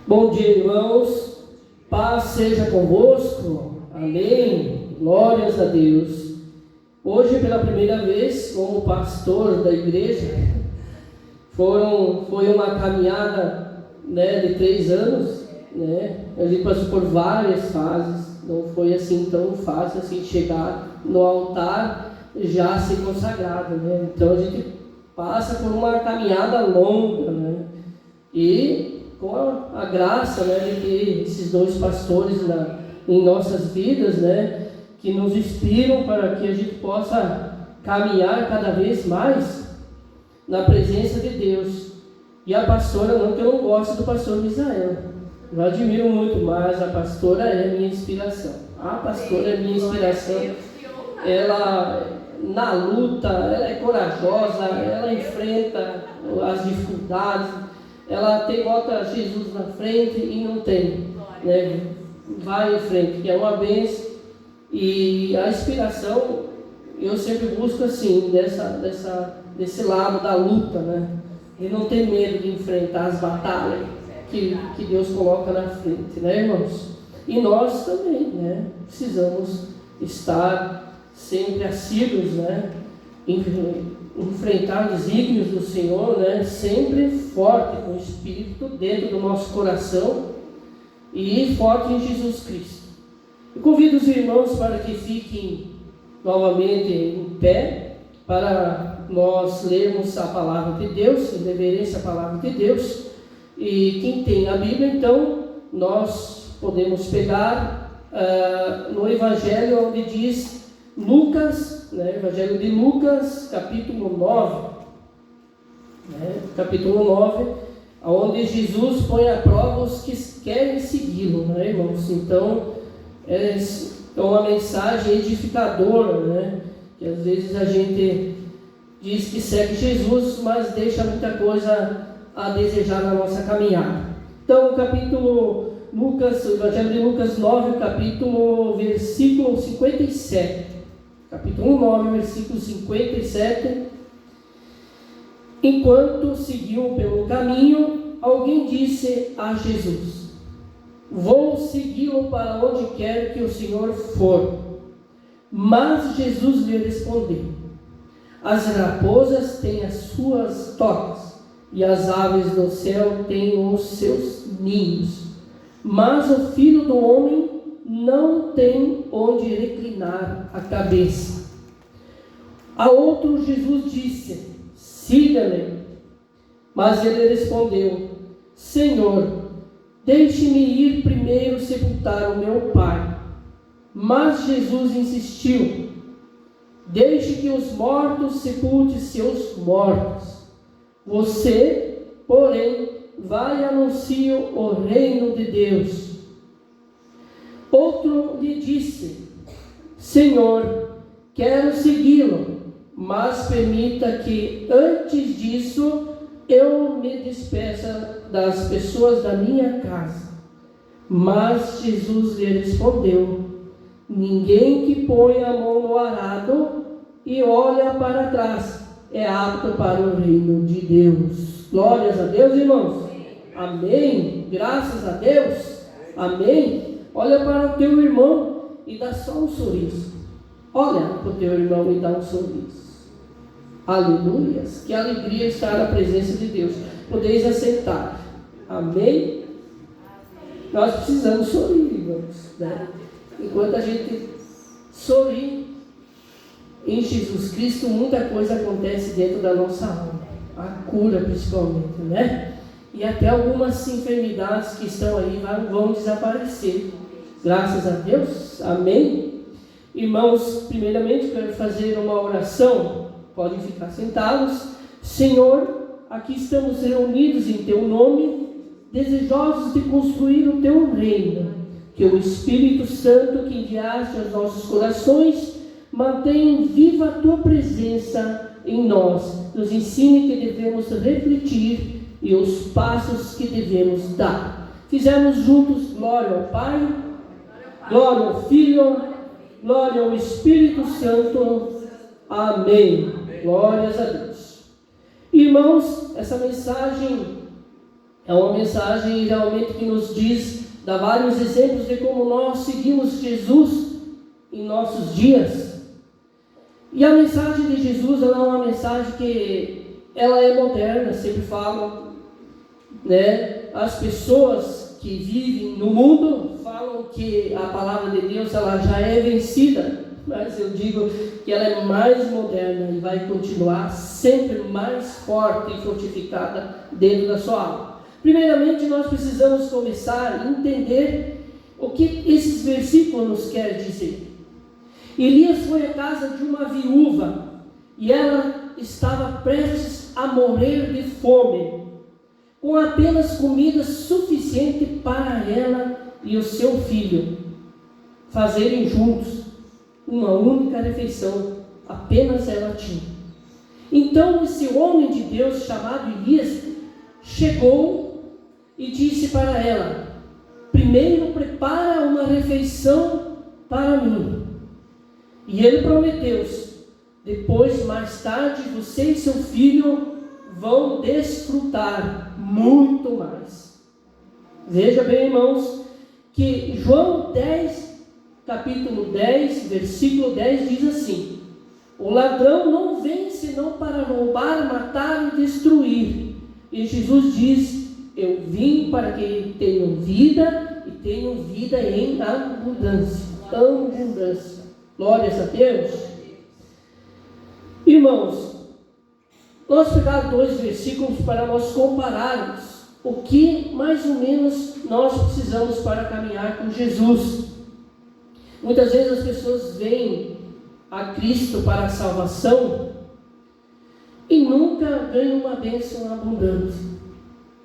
Bom dia, irmãos. Paz seja convosco. Amém. Glórias a Deus. Hoje, pela primeira vez, como pastor da igreja, foi uma caminhada, de 3 anos, A gente passou por várias fases. Não foi assim tão fácil assim chegar no altar já ser consagrado, Então a gente passa por uma caminhada longa, E com a graça, de ter esses 2 pastores em nossas vidas, que nos inspiram para que a gente possa caminhar cada vez mais na presença de Deus. E a pastora, não que eu não goste do pastor Misael, eu admiro muito, mas a pastora é minha inspiração. A pastora é minha inspiração. Ela, na luta, ela é corajosa, ela enfrenta as dificuldades. Ela bota Jesus na frente e não tem, vai em frente, que é uma bênção. E a inspiração, eu sempre busco assim, desse lado da luta, E não ter medo de enfrentar as batalhas que Deus coloca na frente, irmãos? E nós também, precisamos estar sempre assíduos, enfrentar desígnios do Senhor, sempre forte com o Espírito dentro do nosso coração e forte em Jesus Cristo. Eu convido os irmãos para que fiquem novamente em pé para nós lermos a palavra de Deus, em reverência à palavra de Deus. E quem tem a Bíblia, então, nós podemos pegar no Evangelho onde diz Lucas, Evangelho de Lucas, capítulo 9, capítulo 9, onde Jesus põe à prova os que querem segui-lo, irmãos? Então, é uma mensagem edificadora, que às vezes a gente diz que segue Jesus, mas deixa muita coisa a desejar na nossa caminhada. Então, o capítulo Lucas, o Evangelho de Lucas 9, versículo 57. Capítulo 9, versículo 57. Enquanto seguiam pelo caminho, alguém disse a Jesus: vou segui-lo para onde quer que o Senhor for. Mas Jesus lhe respondeu: as raposas têm as suas tocas, e as aves do céu têm os seus ninhos, mas o Filho do Homem não tem onde reclinar a cabeça. A outro Jesus disse: siga-me. Mas ele respondeu: Senhor, deixe-me ir primeiro sepultar o meu pai. Mas Jesus insistiu: deixe que os mortos sepultem seus mortos. Você, porém, vai e anuncie o reino de Deus. Outro lhe disse: Senhor, quero segui-lo, mas permita que antes disso eu me despeça das pessoas da minha casa. Mas Jesus lhe respondeu: ninguém que põe a mão no arado e olha para trás é apto para o reino de Deus. Glórias a Deus, irmãos. Amém. Graças a Deus. Amém. Olha para o teu irmão e dá só um sorriso. Olha para o teu irmão e dá um sorriso. Aleluias. Que alegria estar na presença de Deus. Podeis assentar. Amém? Nós precisamos sorrir, irmãos. Enquanto a gente sorri em Jesus Cristo, muita coisa acontece dentro da nossa alma. A cura, principalmente, E até algumas enfermidades que estão aí vão desaparecer. Graças a Deus. Amém? Irmãos, primeiramente quero fazer uma oração. Podem ficar sentados. Senhor, aqui estamos reunidos em Teu nome, desejosos de construir o Teu reino. Que o Espírito Santo que enviaste aos nossos corações mantenha viva a Tua presença em nós. Nos ensine que devemos refletir e os passos que devemos dar. Fizemos juntos glória ao Pai, glória ao Filho, glória ao Espírito Santo. Amém. Glórias a Deus. Irmãos, essa mensagem É uma mensagem realmente que nos dá vários exemplos de como nós seguimos Jesus em nossos dias. E a mensagem de Jesus, ela é uma mensagem que ela é moderna, sempre falo, né? As pessoas que vivem no mundo falam que a palavra de Deus ela já é vencida, mas eu digo que ela é mais moderna e vai continuar sempre mais forte e fortificada dentro da sua alma. Primeiramente, nós precisamos começar a entender o que esses versículos nos querem dizer. Elias foi à casa de uma viúva e ela estava prestes a morrer de fome, com apenas comida suficiente para ela e o seu filho fazerem juntos uma única refeição, apenas ela tinha. Então esse homem de Deus chamado Elias chegou e disse para ela: primeiro prepara uma refeição para mim. E ele prometeu: depois, mais tarde, você e seu filho vão desfrutar muito mais. Veja bem, irmãos, que João 10, capítulo 10, versículo 10 diz assim: o ladrão não vem senão para roubar, matar e destruir. E Jesus diz: eu vim para que tenham vida e tenham vida em abundância. Abundância. Glórias a Deus. Irmãos, nós pegamos 2 versículos para nós compararmos o que mais ou menos nós precisamos para caminhar com Jesus. Muitas vezes as pessoas vêm a Cristo para a salvação e nunca ganham uma bênção abundante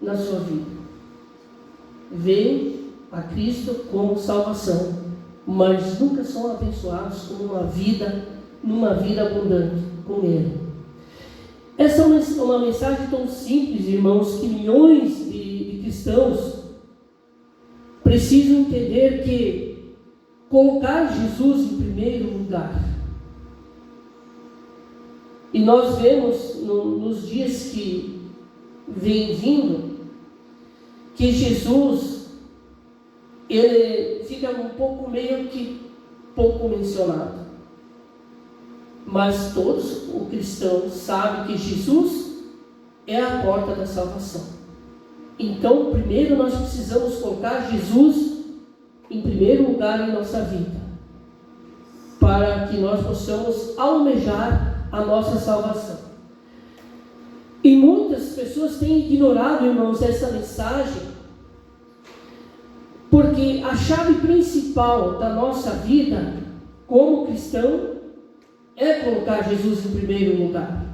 na sua vida. Vêm a Cristo como salvação, mas nunca são abençoados com numa vida abundante com Ele. Essa é uma mensagem tão simples, irmãos, que milhões de cristãos precisam entender que colocar Jesus em primeiro lugar. E nós vemos nos dias que vem vindo que Jesus ele fica um pouco meio que pouco mencionado. Mas todos os cristãos sabem que Jesus é a porta da salvação. Então, primeiro nós precisamos colocar Jesus em primeiro lugar em nossa vida, para que nós possamos almejar a nossa salvação. E muitas pessoas têm ignorado, irmãos, essa mensagem, porque a chave principal da nossa vida como cristão é colocar Jesus em primeiro lugar.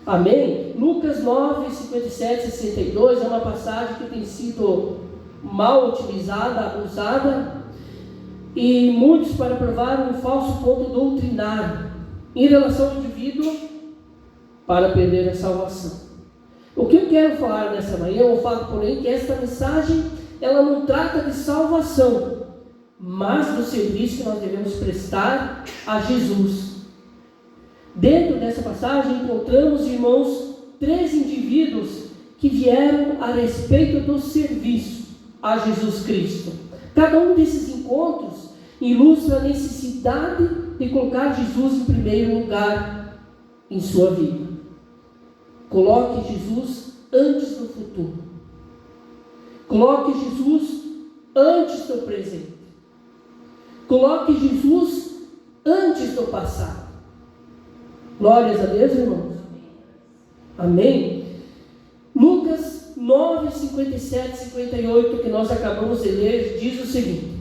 Amém? Lucas 9, 57 e 62 é uma passagem que tem sido mal utilizada, abusada, e muitos para provar um falso ponto doutrinário em relação ao indivíduo para perder a salvação. O que eu quero falar nessa manhã, eu falo porém que esta mensagem ela não trata de salvação, mas do serviço que nós devemos prestar a Jesus. Dentro dessa passagem encontramos, irmãos, 3 indivíduos que vieram a respeito do serviço a Jesus Cristo. Cada um desses encontros ilustra a necessidade de colocar Jesus em primeiro lugar em sua vida. Coloque Jesus antes do futuro. Coloque Jesus antes do presente. Coloque Jesus antes do passado. Glórias a Deus, irmãos. Amém? Lucas 9, 57 e 58, que nós acabamos de ler, diz o seguinte: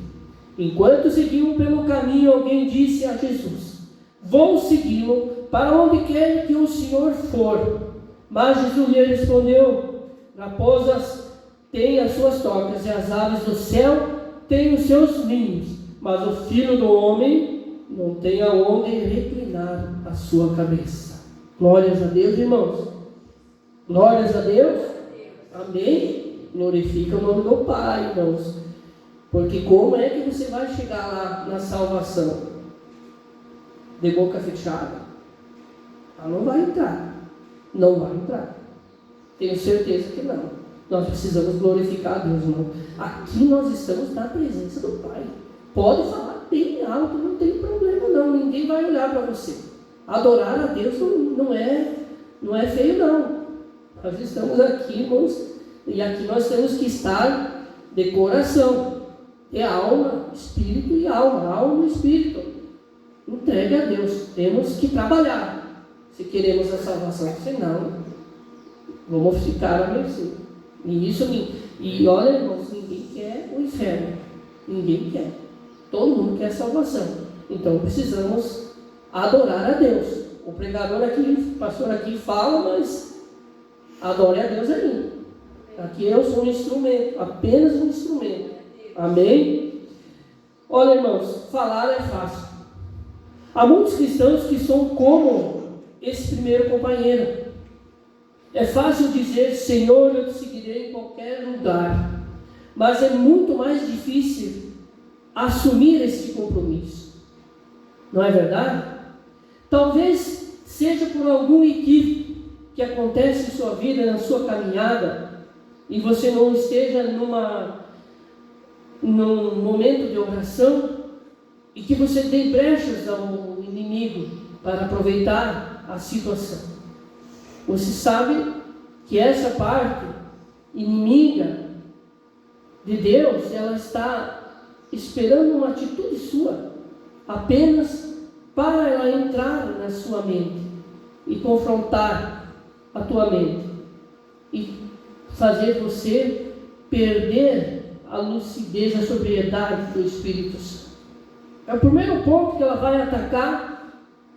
enquanto seguiam pelo caminho, alguém disse a Jesus: vou segui-lo para onde quer que o Senhor for. Mas Jesus lhe respondeu: raposas têm as suas tocas e as aves do céu têm os seus ninhos, mas o Filho do Homem não tem aonde reclinar a sua cabeça. Glórias a Deus, irmãos. Glórias a Deus. Amém. Glorifica o nome do Pai, irmãos. Porque como é que você vai chegar lá na salvação? De boca fechada? Ela não vai entrar. Não vai entrar. Tenho certeza que não. Nós precisamos glorificar a Deus, irmão. Aqui nós estamos na presença do Pai. Pode falar bem alto, não tem problema não. Ninguém vai olhar para você. Adorar a Deus não é feio não. Nós estamos aqui, irmãos, e aqui nós temos que estar de coração. É alma, espírito e alma. Alma e espírito. Entregue a Deus. Temos que trabalhar se queremos a salvação. Senão, vamos ficar à mercê. E olha, irmãos, ninguém quer o inferno. Ninguém quer. Todo mundo quer salvação. Então precisamos adorar a Deus. O pregador aqui, o pastor aqui fala, mas adore a Deus aí. Aqui eu sou um instrumento, apenas um instrumento. Amém? Olha, irmãos, falar é fácil. Há muitos cristãos que são como esse primeiro companheiro. É fácil dizer, Senhor, eu te seguirei em qualquer lugar. Mas é muito mais difícil assumir esse compromisso. Não é verdade? Talvez seja por algum equívoco que acontece em sua vida, na sua caminhada, e você não esteja num momento de oração, e que você dê brechas ao inimigo para aproveitar a situação. Você sabe que essa parte inimiga de Deus, ela está esperando uma atitude sua, apenas para ela entrar na sua mente e confrontar a tua mente e fazer você perder a lucidez, a sobriedade do Espírito Santo. O primeiro ponto que ela vai atacar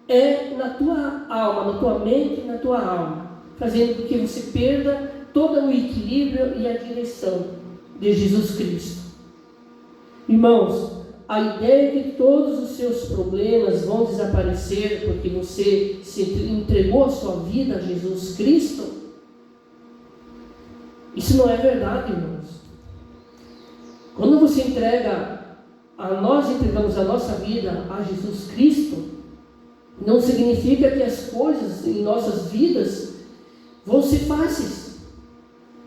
é na tua alma, na tua mente e na tua alma, fazendo com que você perda todo o equilíbrio e a direção de Jesus Cristo. Irmãos, a ideia de que todos os seus problemas vão desaparecer porque você se entregou a sua vida a Jesus Cristo, isso não é verdade, irmãos. Quando você nós entregamos a nossa vida a Jesus Cristo, não significa que as coisas em nossas vidas vão ser fáceis.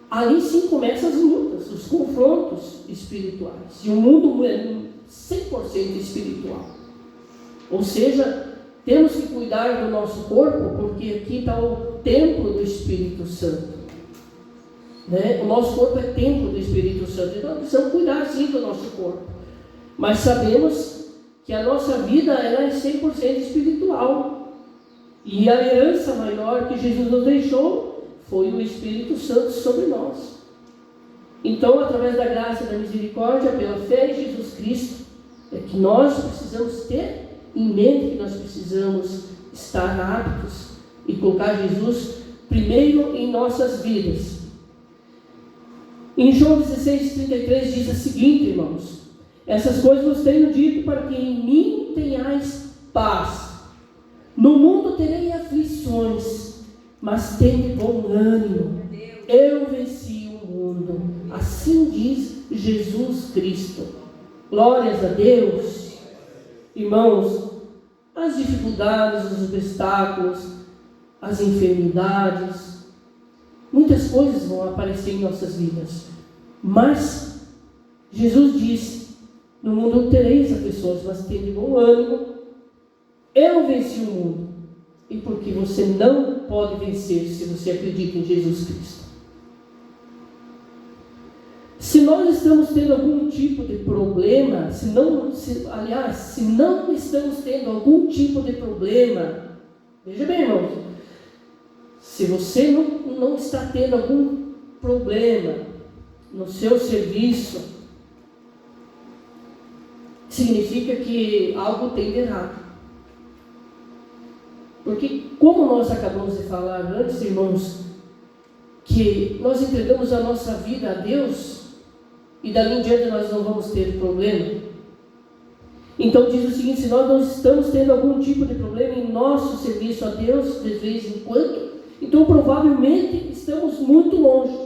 Ali sim começam as lutas, os confrontos espirituais. E o mundo é 100% espiritual. Ou seja, temos que cuidar do nosso corpo, porque aqui está o templo do Espírito Santo. O nosso corpo é templo do Espírito Santo. Então precisamos cuidar sim do nosso corpo. Mas sabemos que a nossa vida ela é 100% espiritual. E a herança maior que Jesus nos deixou foi o Espírito Santo sobre nós. Então, através da graça e da misericórdia, pela fé em Jesus Cristo, é que nós precisamos ter em mente que nós precisamos estar aptos e colocar Jesus primeiro em nossas vidas. Em João 16:33 diz o seguinte, irmãos: essas coisas vos tenho dito para que em mim tenhais paz. No mundo terei aflições, mas tende bom ânimo. Eu venci o mundo. Assim diz Jesus Cristo. Glórias a Deus. Irmãos, as dificuldades, os obstáculos, as enfermidades, muitas coisas vão aparecer em nossas vidas. Mas Jesus disse: no mundo tereis aflições, mas tende bom ânimo. Eu venci o mundo. E porque você não pode vencer se você acredita em Jesus Cristo. Se nós estamos tendo algum tipo de problema, se não estamos tendo algum tipo de problema, veja bem, irmãos, se você não está tendo algum problema no seu serviço, significa que algo tem de errado. Porque, como nós acabamos de falar antes, irmãos, que nós entregamos a nossa vida a Deus e dali em diante nós não vamos ter problema. Então diz o seguinte: se nós não estamos tendo algum tipo de problema em nosso serviço a Deus de vez em quando, então provavelmente estamos muito longe.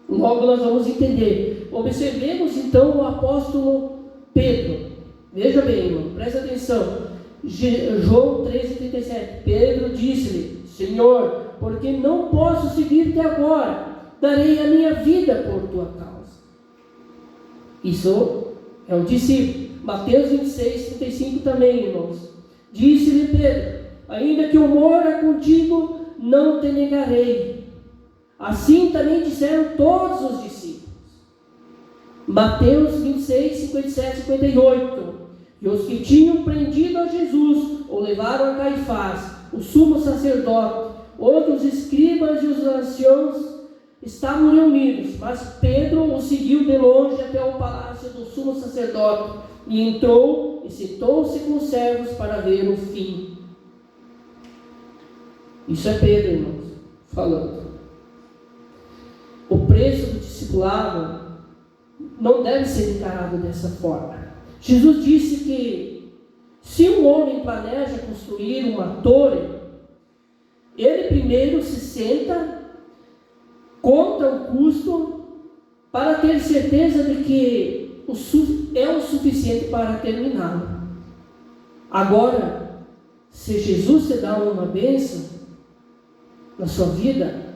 Logo nós vamos entender. Observemos então o apóstolo Pedro. Veja bem, irmão, presta atenção. João 13:37. Pedro disse-lhe: Senhor, porque não posso seguir-te agora? darei a minha vida por tua causa. Isso é o discípulo. Mateus 26, 35 também, irmãos. Disse-lhe Pedro: ainda que eu mora contigo, não te negarei. Assim também disseram todos os discípulos. Mateus 26, 57, 58. E os que tinham prendido a Jesus o levaram a Caifás, o sumo sacerdote. Outros escribas e os anciãos estavam reunidos, mas Pedro o seguiu de longe até o palácio do sumo sacerdote, e entrou e sentou-se com os servos para ver o fim. Isso é Pedro, irmãos, falando. O preço do discipulado não deve ser encarado dessa forma. Jesus disse que se um homem planeja construir uma torre, ele primeiro se senta, conta o custo para ter certeza de que é o suficiente para terminá-lo. Agora, se Jesus te dá uma bênção na sua vida,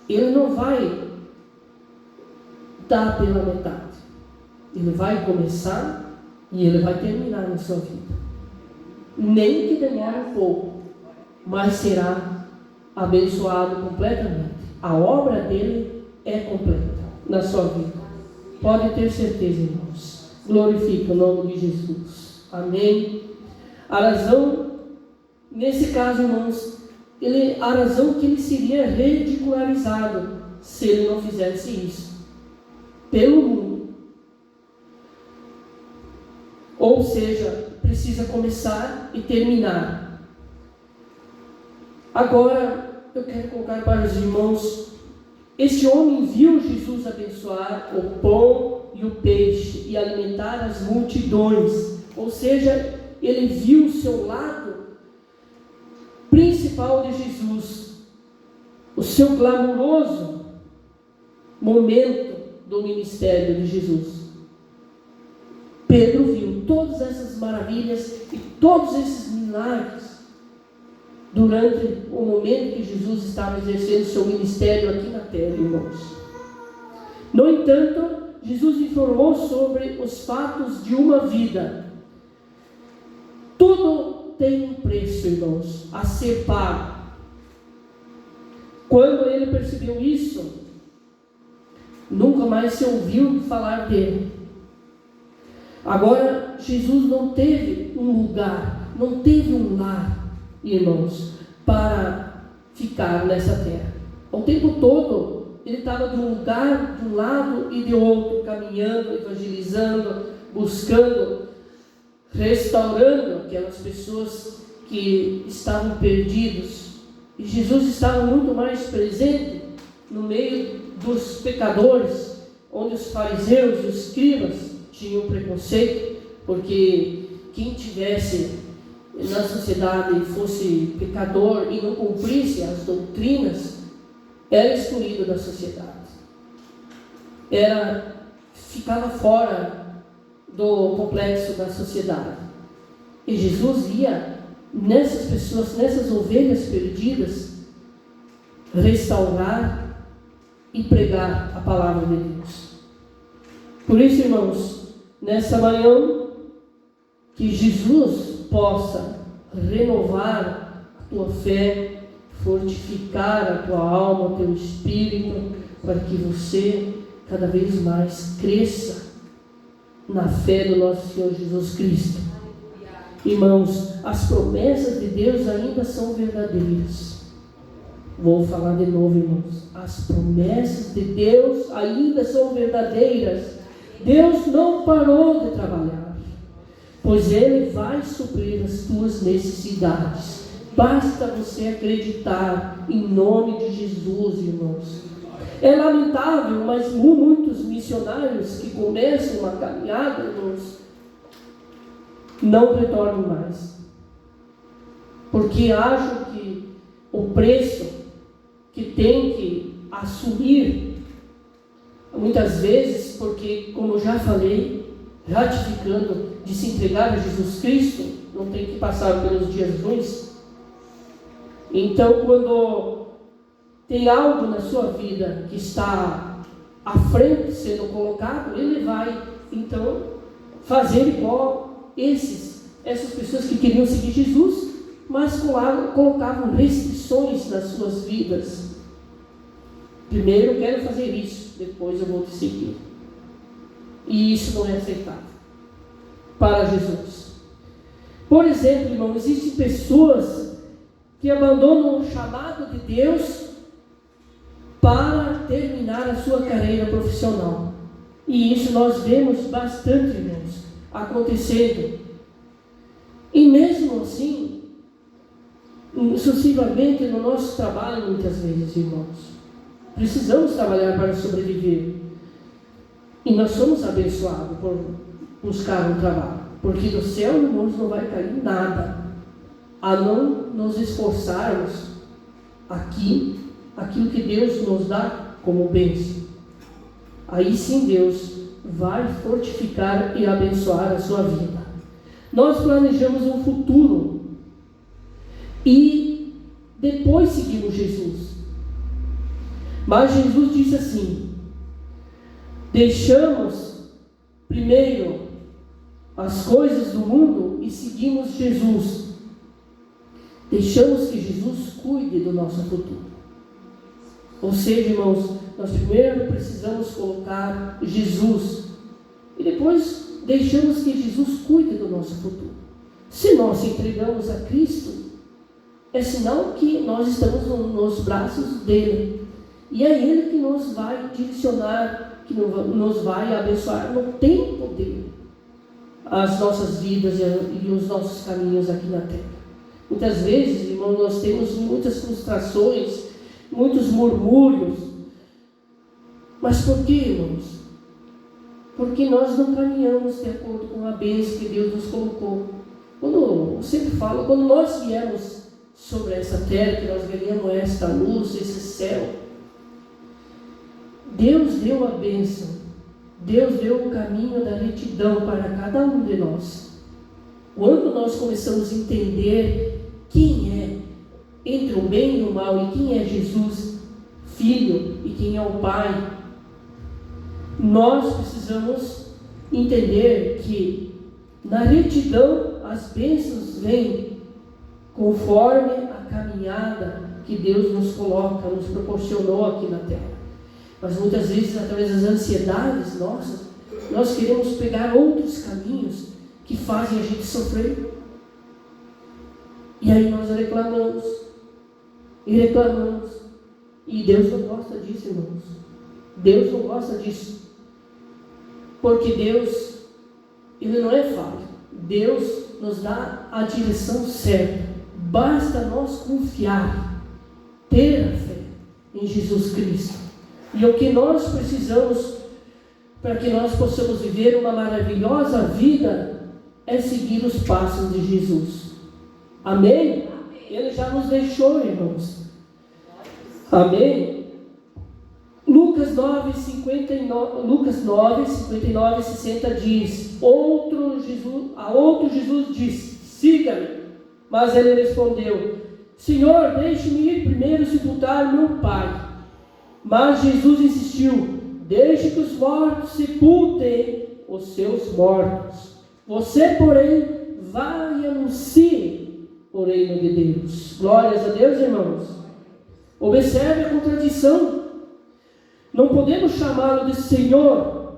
Ele não vai dar pela metade. Ele vai começar e Ele vai terminar na sua vida. Nem que demore um pouco, mas será abençoado completamente. A obra dele é completa na sua vida. Pode ter certeza, irmãos. Glorifica o nome de Jesus. Amém. A razão, nesse caso, irmãos, a razão que ele seria ridicularizado se ele não fizesse isso pelo mundo. Ou seja, precisa começar e terminar. Agora, eu quero colocar para os irmãos: este homem viu Jesus abençoar o pão e o peixe e alimentar as multidões. Ou seja, ele viu o seu lado principal de Jesus, o seu glamouroso momento do ministério de Jesus. Pedro viu todas essas maravilhas e todos esses milagres durante o momento que Jesus estava exercendo seu ministério aqui na terra, irmãos. No entanto, Jesus informou sobre os fatos de uma vida. Tudo tem um preço, irmãos, a ser pago. Quando ele percebeu isso, nunca mais se ouviu falar dele. Agora, Jesus não teve um lugar, não teve um lar, irmãos, para ficar nessa terra. O tempo todo, ele estava de um lugar, de um lado e de outro, caminhando, evangelizando, buscando, restaurando aquelas pessoas que estavam perdidas. E Jesus estava muito mais presente no meio dos pecadores, onde os fariseus e os escribas tinham preconceito, porque quem tivesse na sociedade fosse pecador e não cumprisse as doutrinas, era excluído da sociedade. Ficava fora do complexo da sociedade. E Jesus ia nessas pessoas, nessas ovelhas perdidas, restaurar e pregar a palavra de Deus. Por isso, irmãos, nessa manhã, que Jesus possa renovar a tua fé, fortificar a tua alma, o teu espírito, para que você cada vez mais cresça na fé do nosso Senhor Jesus Cristo. Irmãos, as promessas de Deus ainda são verdadeiras. Vou falar de novo, irmãos. As promessas de Deus ainda são verdadeiras. Deus não parou de trabalhar, pois Ele vai suprir as tuas necessidades. Basta você acreditar em nome de Jesus, irmãos. É lamentável, mas muitos missionários que começam uma caminhada, irmãos, não retornam mais, porque acham que o preço que tem que assumir, muitas vezes, porque, como eu já falei, ratificando de se entregar a Jesus Cristo, não tem que passar pelos dias ruins. Então, quando tem algo na sua vida que está à frente sendo colocado, ele vai então fazer igual essas pessoas que queriam seguir Jesus, mas colocavam restrições nas suas vidas. Primeiro eu quero fazer isso, depois eu vou te seguir. E isso não é aceitável para Jesus. Por exemplo, irmão, existem pessoas que abandonam o chamado de Deus para terminar a sua carreira profissional. E isso nós vemos bastante, irmãos, acontecendo. E mesmo assim, sucessivamente no nosso trabalho, muitas vezes, irmãos, precisamos trabalhar para sobreviver. E nós somos abençoados por buscar um trabalho. Porque do céu, irmãos, não vai cair nada, a não nos esforçarmos aqui, aquilo que Deus nos dá como bênção. Aí sim Deus vai fortificar e abençoar a sua vida. Nós planejamos um futuro e depois seguimos Jesus. Mas Jesus disse assim: deixamos primeiro as coisas do mundo e seguimos Jesus. Deixamos que Jesus cuide do nosso futuro. Ou seja, irmãos, nós primeiro precisamos colocar Jesus e depois deixamos que Jesus cuide do nosso futuro. Se nós entregamos a Cristo, é sinal que nós estamos nos braços dele. E é ele que nos vai direcionar, que nos vai abençoar no tempo dele, as nossas vidas e os nossos caminhos aqui na terra. Muitas vezes, irmão, nós temos muitas frustrações, muitos murmúrios. Mas por que, irmãos? Porque nós não caminhamos de acordo com a bênção que Deus nos colocou. Eu sempre falo, quando nós viemos sobre essa terra, que nós ganhamos esta luz, esse céu, Deus deu a bênção, Deus deu o caminho da retidão para cada um de nós. Quando nós começamos a entender quem é entre o bem e o mal, e quem é Jesus, Filho, e quem é o Pai, nós precisamos entender que na retidão as bênçãos vêm conforme a caminhada que Deus nos coloca, nos proporcionou aqui na terra. Mas muitas vezes, através das ansiedades nossas, nós queremos pegar outros caminhos que fazem a gente sofrer. E aí nós reclamamos. E Deus não gosta disso, irmãos. Deus não gosta disso. Porque Deus, Ele não é falho. Deus nos dá a direção certa. Basta nós confiar, ter a fé em Jesus Cristo. E o que nós precisamos para que nós possamos viver uma maravilhosa vida é seguir os passos de Jesus. Amém? Ele já nos deixou, irmãos. Amém? Lucas 9, 59 e 60 diz: a outro Jesus disse: siga-me. Mas ele respondeu: Senhor, deixe-me ir primeiro sepultar meu pai. Mas Jesus insistiu: deixe que os mortos sepultem os seus mortos. Você, porém, vai e anuncie o reino de Deus. Glórias a Deus, irmãos. Observe a contradição. Não podemos chamá-lo de Senhor,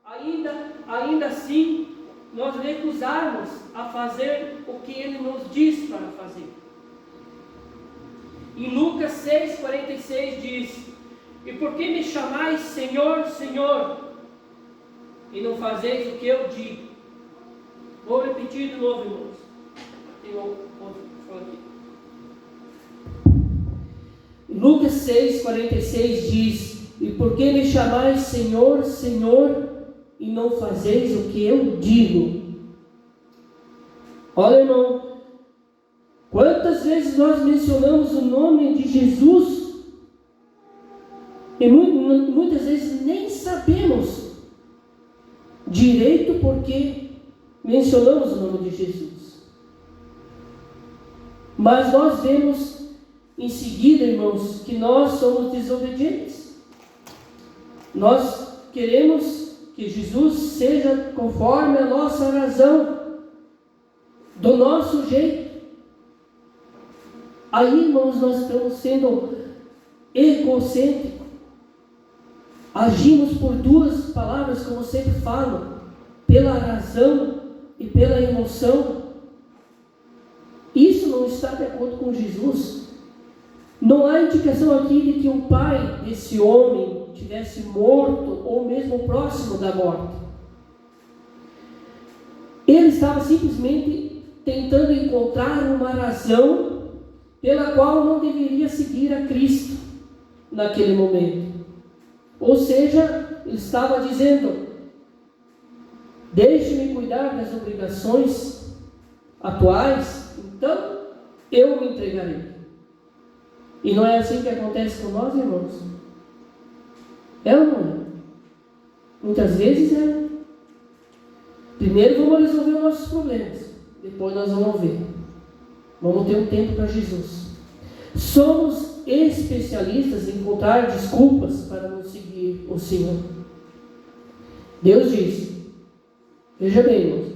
ainda assim nós recusarmos a fazer o que Ele nos diz para fazer. Em Lucas 6,46 diz: e por que me chamais Senhor, Senhor, e não fazeis o que eu digo? Vou repetir de novo, irmãos. Tem outro aqui. Lucas 6,46 diz: e por que me chamais Senhor, Senhor, e não fazeis o que eu digo? Olha, irmão, quantas vezes nós mencionamos o nome de Jesus e muitas vezes nem sabemos direito porque mencionamos o nome de Jesus. Mas nós vemos em seguida, irmãos, que nós somos desobedientes. Nós queremos que Jesus seja conforme a nossa razão, do nosso jeito. Aí, irmãos, nós estamos sendo egocêntricos. Agimos por duas palavras, como eu sempre falo, pela razão e pela emoção. Isso não está de acordo com Jesus. Não há indicação aqui de que o pai desse homem tivesse morto ou mesmo próximo da morte. Ele estava simplesmente tentando encontrar uma razão pela qual não deveria seguir a Cristo naquele momento. Ou seja, ele estava dizendo: deixe-me cuidar das obrigações atuais, então eu me entregarei. E não é assim que acontece com nós, irmãos? É ou não é? Muitas vezes é. Primeiro vamos resolver os nossos problemas, depois nós vamos ver. Vamos ter um tempo para Jesus. Somos especialistas em encontrar desculpas para não seguir o Senhor. Deus diz, veja bem, irmãos,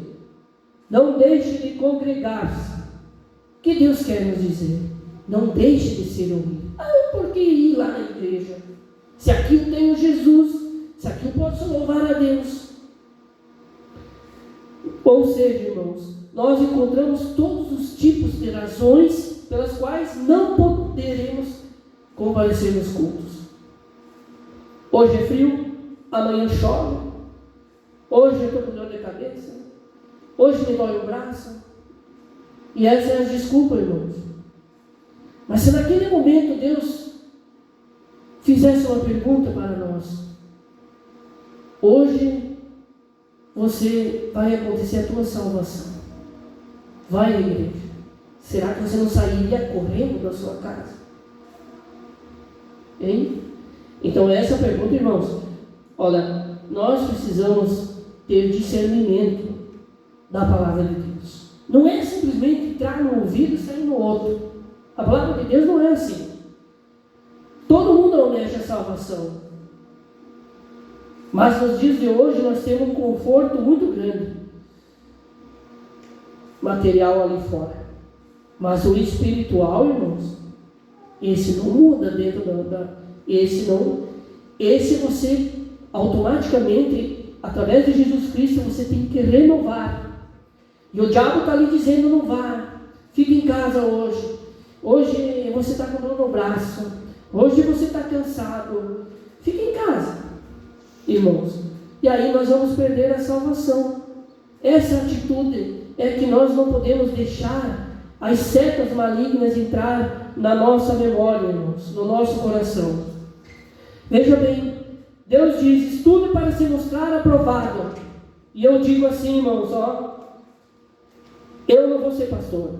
não deixe de congregar-se. O que Deus quer nos dizer? Não deixe de ser ouvido. Por que ir lá na igreja? Se aqui eu tenho Jesus, se aqui eu posso louvar a Deus. Ou seja, irmãos, nós encontramos todos os tipos de razões pelas quais não poderemos comparecer nos cultos. Hoje é frio, amanhã chove, hoje eu estou com dor de cabeça, hoje me dói o braço. E essa é a desculpa, irmãos. Mas se naquele momento Deus fizesse uma pergunta para nós: hoje vai acontecer a tua salvação, vai à igreja, será que você não sairia correndo da sua casa? Hein? Então essa pergunta, irmãos, olha, nós precisamos ter discernimento da palavra de Deus. Não é simplesmente entrar no ouvido e sair no outro. A palavra de Deus não é assim. Todo mundo almeja a salvação. Mas nos dias de hoje nós temos um conforto muito grande material ali fora. Mas o espiritual, irmãos, esse não muda dentro esse você automaticamente, através de Jesus Cristo, você tem que renovar. E o diabo está ali dizendo: não vá, fica em casa hoje. Hoje você está com dor no braço, hoje você está cansado, fica em casa, irmãos. E aí nós vamos perder a salvação. Essa atitude é que nós não podemos deixar as setas malignas entrar na nossa memória, irmãos, no nosso coração. Veja bem, Deus diz: estude para se mostrar aprovado. E eu digo assim, irmãos, eu não vou ser pastor.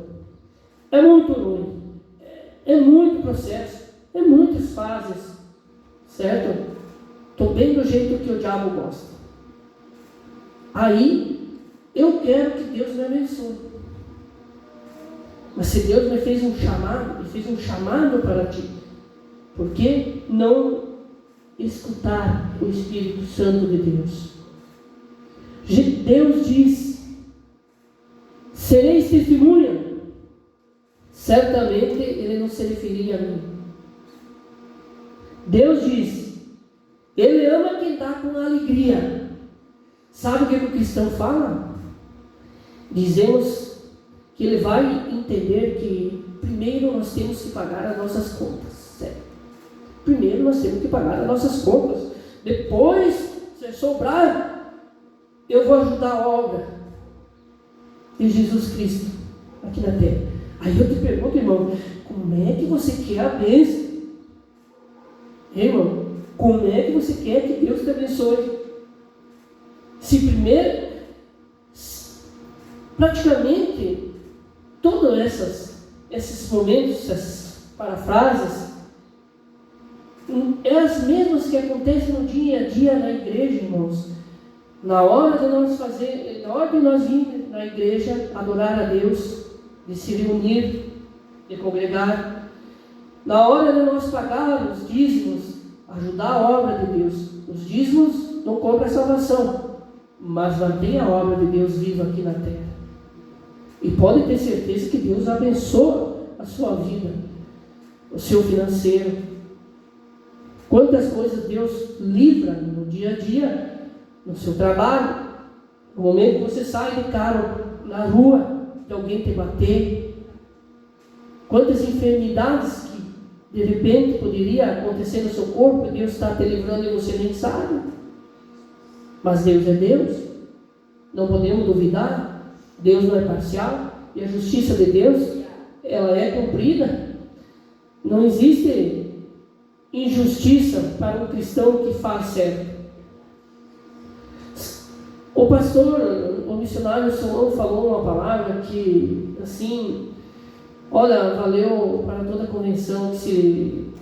É muito ruim. É muito processo, é muitas fases, certo? Estou bem do jeito que o diabo gosta. Aí, eu quero que Deus me abençoe. Mas se Deus me fez um chamado, Ele fez um chamado para ti, por que não escutar o Espírito Santo de Deus? Deus diz: sereis testemunha. Certamente Ele não se referia a mim. Deus diz: Ele ama quem está com alegria. Sabe o que o cristão fala? Dizemos que ele vai entender que primeiro nós temos que pagar as nossas contas. Certo? Primeiro nós temos que pagar as nossas contas. Depois, se sobrar, eu vou ajudar a obra de Jesus Cristo aqui na terra. Aí eu te pergunto, irmão, como é que você quer a bênção? Irmão, como é que você quer que Deus te abençoe? Se primeiro, praticamente, todos esses momentos, essas parafrases, é as mesmas que acontecem no dia a dia na igreja, irmãos. Na hora de nós ir na igreja adorar a Deus, de se reunir, de congregar, Na hora de nós pagar os dízimos, ajudar a obra de Deus, os dízimos não compram a salvação, mas mantém a obra de Deus viva aqui na terra. E pode ter certeza que Deus abençoa a sua vida, o seu financeiro. Quantas coisas Deus livra no dia a dia, no seu trabalho, no momento que você sai de carro na rua, de alguém te bater. Quantas enfermidades que de repente poderia acontecer no seu corpo, Deus está te livrando e você nem sabe. Mas Deus é Deus, não podemos duvidar. Deus não é parcial, e a justiça de Deus, ela é cumprida. Não existe injustiça para um cristão que faz certo. O pastor, o missionário Solon falou uma palavra que, assim, olha, valeu para toda a convenção, que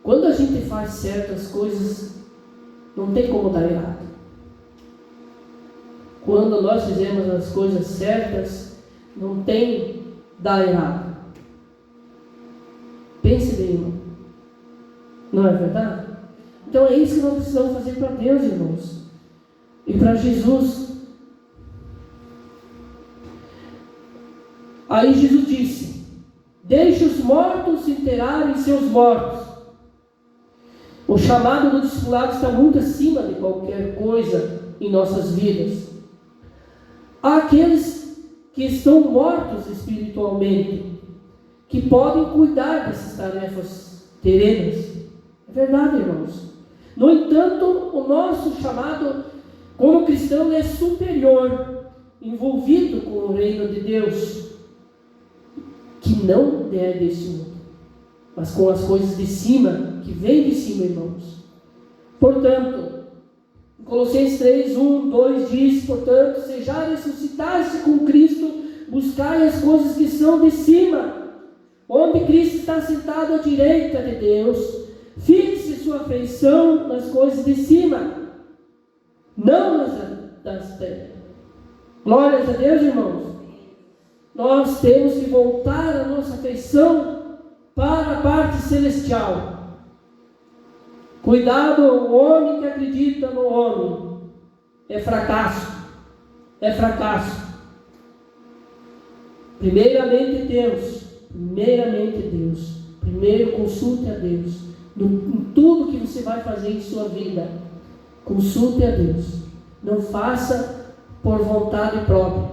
quando a gente faz certas coisas, não tem como dar errado. Quando nós fizemos as coisas certas, não tem dar errado. Pense bem, irmão. Não é verdade? Então é isso que nós precisamos fazer para Deus, irmãos. E para Jesus. Aí Jesus disse: deixe os mortos enterrarem seus mortos. O chamado do discipulado está muito acima de qualquer coisa em nossas vidas. Há aqueles que estão mortos espiritualmente, que podem cuidar dessas tarefas terrenas. É verdade, irmãos. No entanto, o nosso chamado como cristão é superior, envolvido com o reino de Deus, que não é deste mundo, mas com as coisas de cima, que vem de cima, irmãos. Portanto, Colossenses 3, 1, 2 diz: portanto, se já ressuscitaste com Cristo, buscai as coisas que são de cima, onde Cristo está sentado à direita de Deus. Fixe sua afeição nas coisas de cima, não nas das terras. Glórias a Deus, irmãos. Nós temos que voltar a nossa afeição para a parte celestial. Cuidado, o homem que acredita no homem é fracasso. É fracasso. Primeiramente Deus. Primeiramente Deus. Primeiro consulte a Deus. Em tudo que você vai fazer em sua vida, consulte a Deus. Não faça por vontade própria,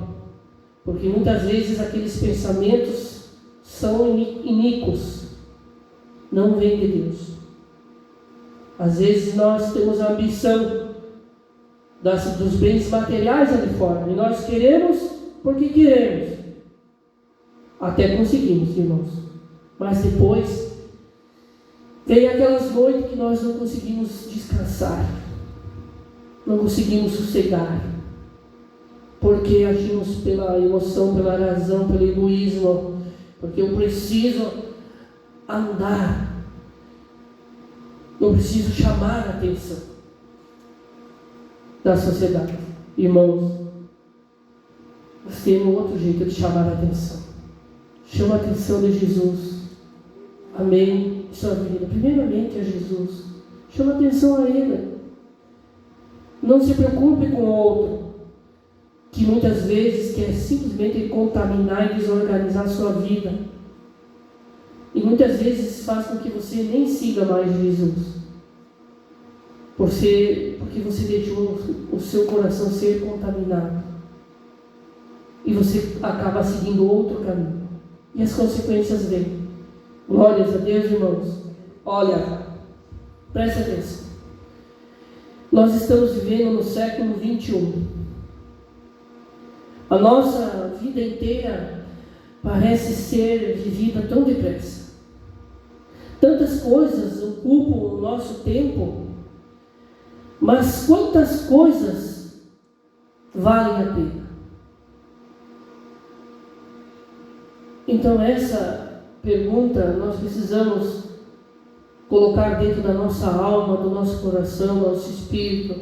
porque muitas vezes aqueles pensamentos são iníquos, não vêm de Deus. Às vezes nós temos a ambição dos bens materiais ali fora, e nós queremos porque queremos, até conseguimos, irmãos, mas depois vem aquelas noites que nós não conseguimos descansar, não conseguimos sossegar, porque agimos pela emoção, pela razão, pelo egoísmo, porque eu preciso andar, eu preciso chamar a atenção da sociedade. Irmãos, nós temos outro jeito de chamar a atenção. Chama a atenção de Jesus. Amém. Sua vida, primeiramente a Jesus. Chama a atenção a Ele. Não se preocupe com o outro, que muitas vezes quer simplesmente contaminar e desorganizar a sua vida. E muitas vezes faz com que você nem siga mais Jesus, porque você deixou o seu coração ser contaminado. E você acaba seguindo outro caminho. E as consequências vêm. Glórias a Deus, irmãos. Olha, presta atenção. Nós estamos vivendo no século 21. A nossa vida inteira parece ser vivida tão depressa. Tantas coisas ocupam o nosso tempo, mas quantas coisas valem a pena? Então essa pergunta nós precisamos colocar dentro da nossa alma, do nosso coração, do nosso espírito.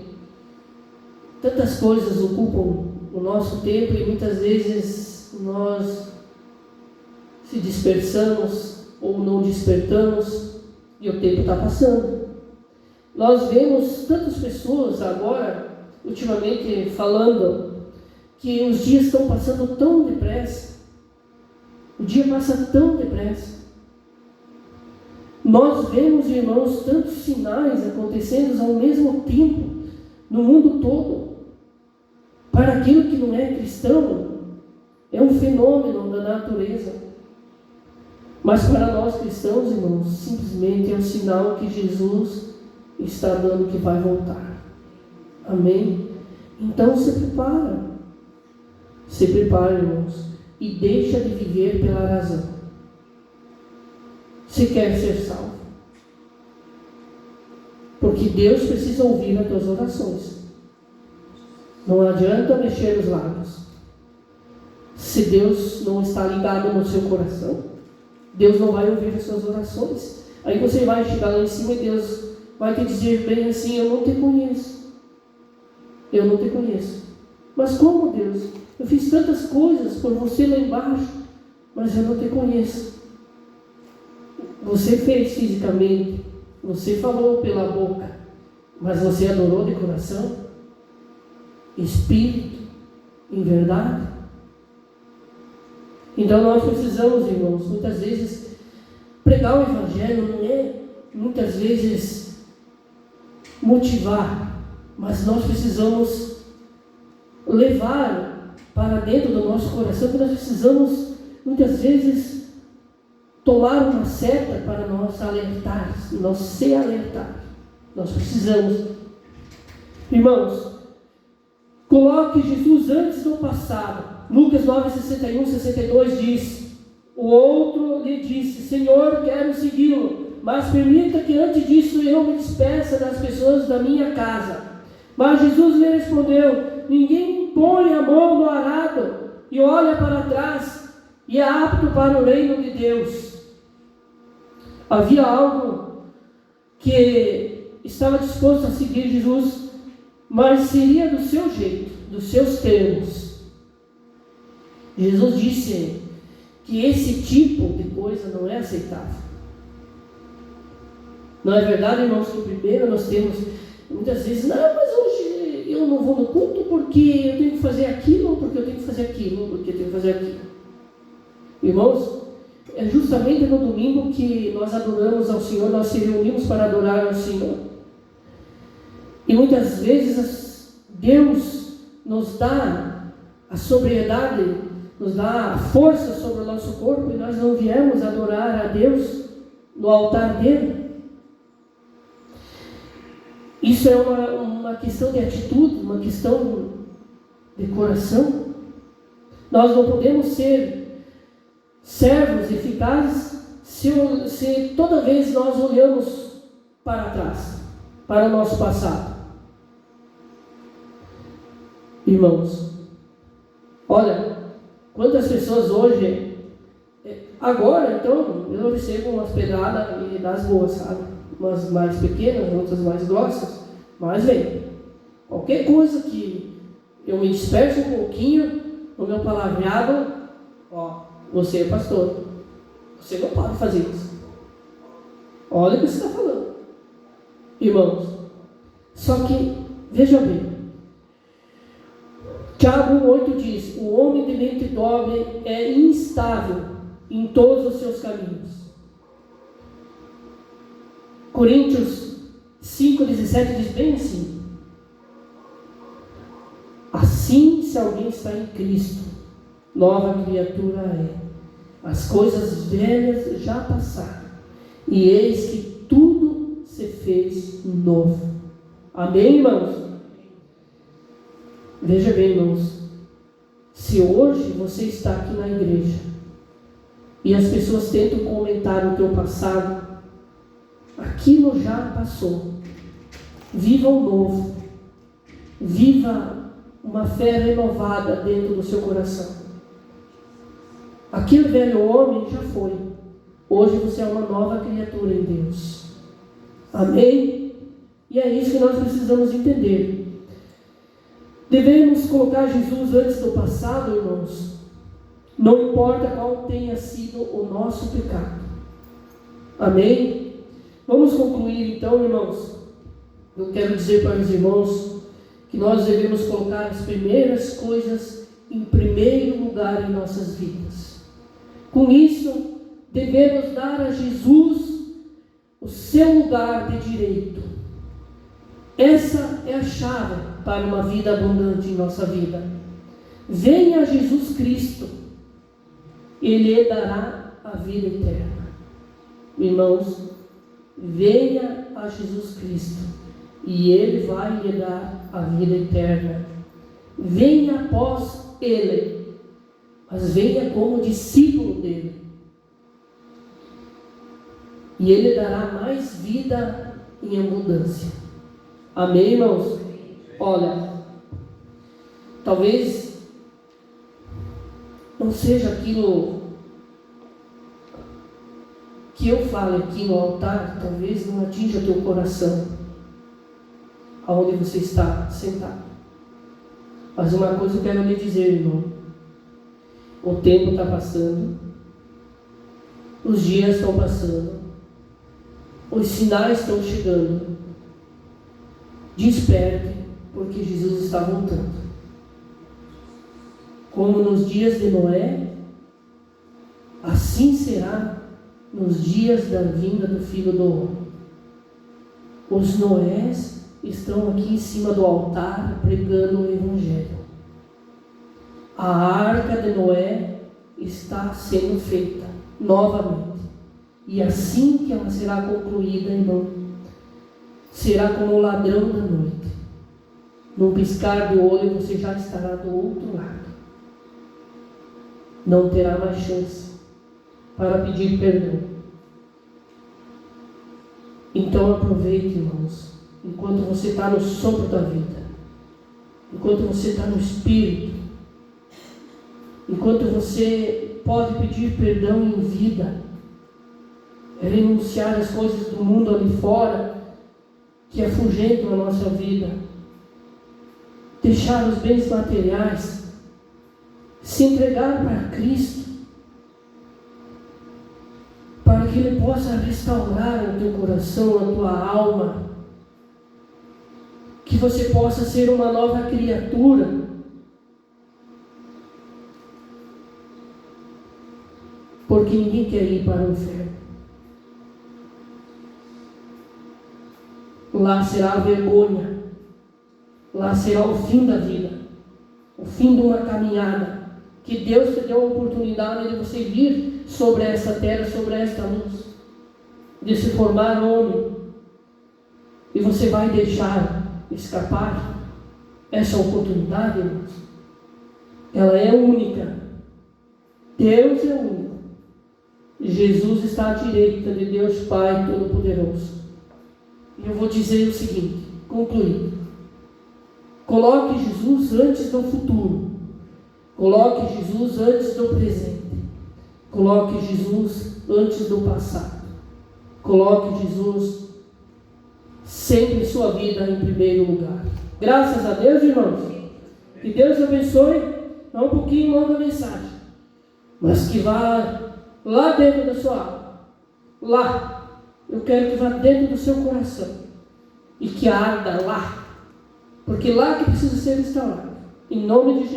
Tantas coisas ocupam o nosso tempo e muitas vezes nós se dispersamos ou não despertamos e o tempo está passando. Nós vemos tantas pessoas agora, ultimamente, falando que os dias estão passando tão depressa. O dia passa tão depressa. Nós vemos, irmãos, tantos sinais acontecendo ao mesmo tempo no mundo todo. Para aquilo que não é cristão, é um fenômeno da natureza. Mas para nós cristãos, irmãos, simplesmente é um sinal que Jesus está dando que vai voltar. Amém? Então se prepara. Se prepara, irmãos, e deixa de viver pela razão. Se quer ser salvo. Porque Deus precisa ouvir as tuas orações. Não adianta mexer os lábios. Se Deus não está ligado no seu coração, Deus não vai ouvir as suas orações. Aí você vai chegar lá em cima e Deus vai te dizer bem assim: eu não te conheço. Eu não te conheço. Mas como, Deus? Eu fiz tantas coisas por você lá embaixo, mas eu não te conheço. Você fez fisicamente, você falou pela boca, mas você adorou de coração? Espírito, em verdade? Então nós precisamos, irmãos, muitas vezes pregar o Evangelho não é, muitas vezes, motivar, mas nós precisamos levar para dentro do nosso coração, que nós precisamos, muitas vezes, tomar uma seta para nós alertar, nós se alertar. Nós precisamos. Irmãos, coloque Jesus antes do passado. Lucas 9, 61, 62 diz: o outro lhe disse: Senhor, quero segui-lo, mas permita que antes disso eu me despeça das pessoas da minha casa. Mas Jesus lhe respondeu: ninguém põe a mão no arado e olha para trás e é apto para o reino de Deus. Havia algo que estava disposto a seguir Jesus, mas seria do seu jeito, dos seus termos. Jesus disse que esse tipo de coisa não é aceitável. Não é verdade, irmãos, que primeiro nós temos, muitas vezes, não, mas hoje eu não vou no culto porque eu tenho que fazer aquilo, porque eu tenho que fazer aquilo, porque eu tenho que fazer aquilo. Irmãos, é justamente no domingo que nós adoramos ao Senhor, nós se reunimos para adorar ao Senhor. E muitas vezes Deus nos dá a sobriedade, nos dá a força sobre o nosso corpo, e nós não viemos adorar a Deus no altar dele. Isso é uma questão de atitude, uma questão de coração. Nós não podemos ser servos eficazes se toda vez nós olhamos para trás, para o nosso passado. Irmãos, olha, quantas pessoas hoje, agora então, eu recebo umas pedradas das boas, sabe? Umas mais pequenas, outras mais grossas, mas vem. Qualquer coisa que eu me disperso um pouquinho no meu palavreado, você é pastor, você não pode fazer isso. Olha o que você está falando, irmãos. Só que, veja bem, Tiago 8 diz: o homem de mente dobre é instável em todos os seus caminhos. Coríntios 5,17 diz bem assim: assim, se alguém está em Cristo, nova criatura é. As coisas velhas já passaram, e eis que tudo se fez novo. Amém, irmãos? Veja bem, irmãos, se hoje você está aqui na igreja e as pessoas tentam comentar o teu passado, aquilo já passou. Viva o novo. Viva uma fé renovada dentro do seu coração. Aquele velho homem já foi. Hoje você é uma nova criatura em Deus. Amém? E é isso que nós precisamos entender. Devemos colocar Jesus antes do passado, irmãos. Não importa qual tenha sido o nosso pecado. Amém? Vamos concluir então, irmãos. Eu quero dizer para os irmãos que nós devemos colocar as primeiras coisas em primeiro lugar em nossas vidas. Com isso, devemos dar a Jesus o seu lugar de direito. Essa é a chave para uma vida abundante em nossa vida. Venha a Jesus Cristo, Ele lhe dará a vida eterna. Irmãos, venha a Jesus Cristo e Ele vai lhe dar a vida eterna. Venha após Ele, mas venha como discípulo dEle. E Ele dará mais vida em abundância. Amém, irmãos? Olha, talvez não seja aquilo que eu falo aqui no altar, talvez não atinja teu coração, aonde você está sentado. Mas uma coisa eu quero lhe dizer, irmão. O tempo está passando, os dias estão passando, os sinais estão chegando. Desperte, porque Jesus está voltando. Como nos dias de Noé, assim será nos dias da vinda do Filho do Homem. Os Noés estão aqui em cima do altar pregando o Evangelho. A arca de Noé está sendo feita novamente. E assim que ela será concluída, irmão, será como o ladrão da noite. Num piscar de olho você já estará do outro lado. Não terá mais chance para pedir perdão. Então aproveite, irmãos, enquanto você está no sopro da vida, enquanto você está no Espírito, enquanto você pode pedir perdão em vida, renunciar às coisas do mundo ali fora que afugentam a nossa vida, deixar os bens materiais, se entregar para Cristo, para que Ele possa restaurar o teu coração, a tua alma, que você possa ser uma nova criatura. Porque ninguém quer ir para o inferno. Lá será a vergonha, lá será o fim da vida, o fim de uma caminhada, que Deus te deu a oportunidade de você vir sobre essa terra, sobre esta luz, de se formar homem, e você vai deixar escapar essa oportunidade, irmãos? Ela é única, Deus é único, Jesus está à direita de Deus Pai Todo-Poderoso. E eu vou dizer o seguinte, concluindo: coloque Jesus antes do futuro, coloque Jesus antes do presente, coloque Jesus antes do passado, coloque Jesus sempre em sua vida em primeiro lugar. Graças a Deus, irmãos. Que Deus abençoe. Não um pouquinho longa a mensagem, mas que vá lá dentro da sua alma, lá. Eu quero que vá dentro do seu coração e que arda lá, porque lá que precisa ser restaurado. Em nome de Jesus.